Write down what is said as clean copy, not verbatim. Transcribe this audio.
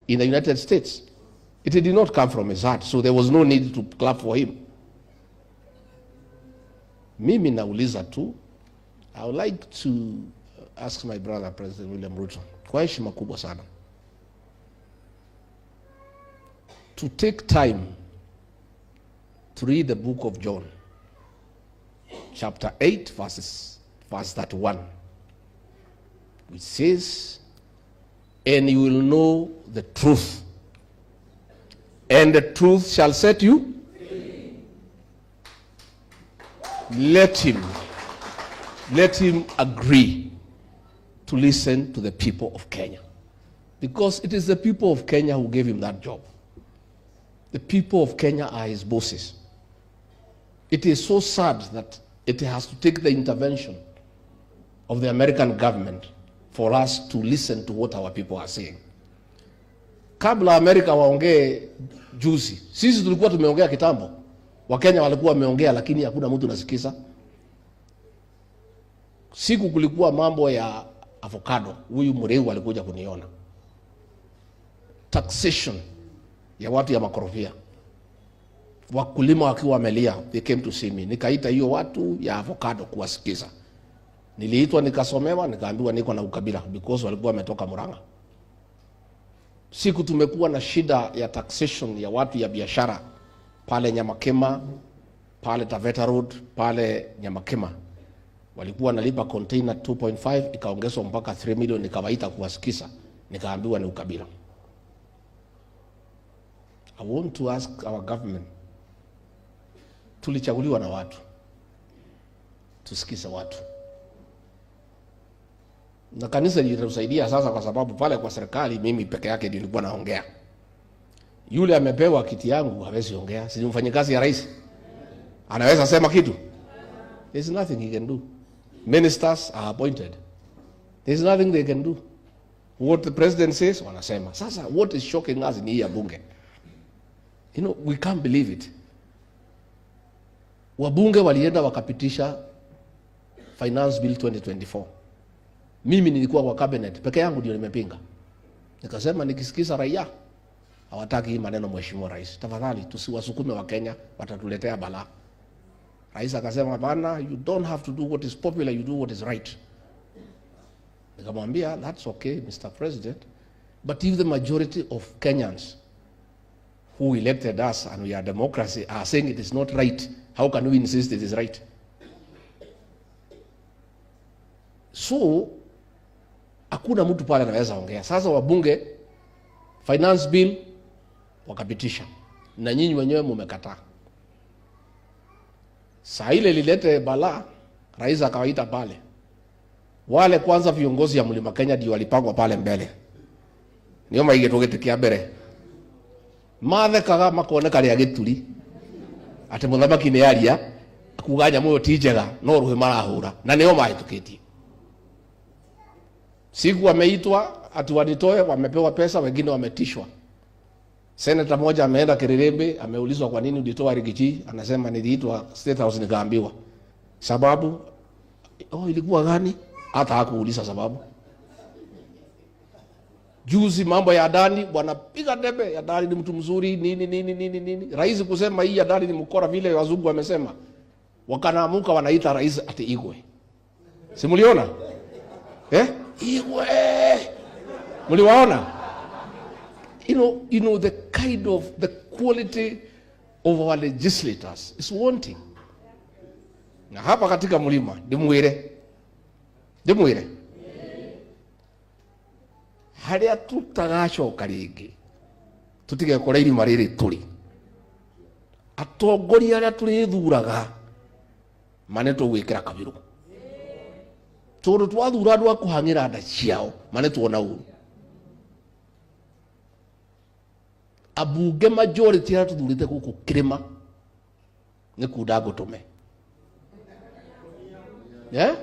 in the United States. It did not come from his heart, so there was no need to clap for him. Mimi nauliza tu, I would like to ask my brother President William Ruto, kwa heshima kubwa sana, to take time to read the book of John, chapter 8, verse 31, which says, and you will know the truth, and the truth shall set you free. Let him agree to listen to the people of Kenya, because it is the people of Kenya who gave him that job. The people of Kenya are his bosses. It is so sad that it has to take the intervention of the American government for us to listen to what our people are saying. Kabla Amerika waongee juzi, sisi tulikuwa tumeongea kitambo. Wakenya walikuwa wameongea, lakini hakuna mtu nasikiza. Siku kulikuwa mambo ya avocado, huyu Mureu alikuja kuniona. Taxation ya watu ya makorofia. Wakulima wakiwa wamelia, they came to see me. Nikaita hiyo watu ya avocado kuwasikiza. Niliitwa nikasomewa, nikaambiwa niko na ukabila because walikuwa wametoka Murang'a. Siku tumekuwa na shida ya taxation ya watu ya biashara pale Nyamakema, pale Taveta Road, pale Nyamakema. Walikuwa nalipa container 2.5 ikaongezwa mpaka 3 million, nikawaita kuwasikiza, nikaambiwa ni ukabila. I want to ask our government, tulichaguliwa na watu, tusikize watu. Na kanisa litatusaidia sasa, kwa sababu pale kwa serikali mimi peke yake ndio nilikuwa naongea. Yule amepewa kiti yangu hawezi ongea, si mfanyikazi ya rais. Anaweza sema kitu? There's nothing he can do. Ministers are appointed. There's nothing they can do. What the president says, wanasema. Sasa what is shocking us in hii bunge? You know, we can't believe it. Wabunge walienda wakapitisha Finance Bill 2024. Mimi nilikuwa kwa cabinet, peke yangu ndio nimepinga. Nikasema nikisikiza raia hawataki hii maneno, mheshimiwa rais, tafadhali tusiwasukume wa Kenya, watatuletea balaa. Rais akasema bana, you don't have to do what is popular, you do what is right. Nikamwambia that's okay Mr. President, but if the majority of Kenyans who elected us and we are democracy are saying it is not right, how can we insist it is right? So hakuna mtu pale anaweza ongea. Sasa wabunge Finance Bill wakapitisha, na nyinyi wenyewe mmekataa. Saa ile lilete balaa, rais akawaita pale. Wale kwanza viongozi ya Mlima Kenya ndio walipangwa pale mbele. Niyo maige tugetikia mbere. Mathe kaga makoneka ria gituri. Ate muthamaki ni aria akuganya muyo tijega no ruhe marahura, na niyo mahitukitie. Siku wameitwa ati wanitoe, wamepewa pesa, wengine wametishwa. Senator moja ameenda Kirerembe, ameulizwa kwa nini ulitoa Rigiji, anasema niliitwa State House nikaambiwa. Sababu ilikuwa gani? Hata hakuuliza sababu. Juzi mambo ya Adani, bwana piga debe, Adani ni mtu mzuri nini. Rais kusema hii Adani ni mkora vile wazungu wamesema. Wakanaamuka wanaita rais ati Igwe. Simuliona? Igwe. Muliwaona? You know the kind of the quality of our legislators is wanting. Na hapa katika mlima ndimwire haria tutagacoka ringi tutige kora irima riri turi atongoria aria turithuraga mane tugwikira kabiru tondu twathura andu akuhangira nda ciao mane tuona uru abunge majority aria tuthurite guku kirima ni kunda ngutume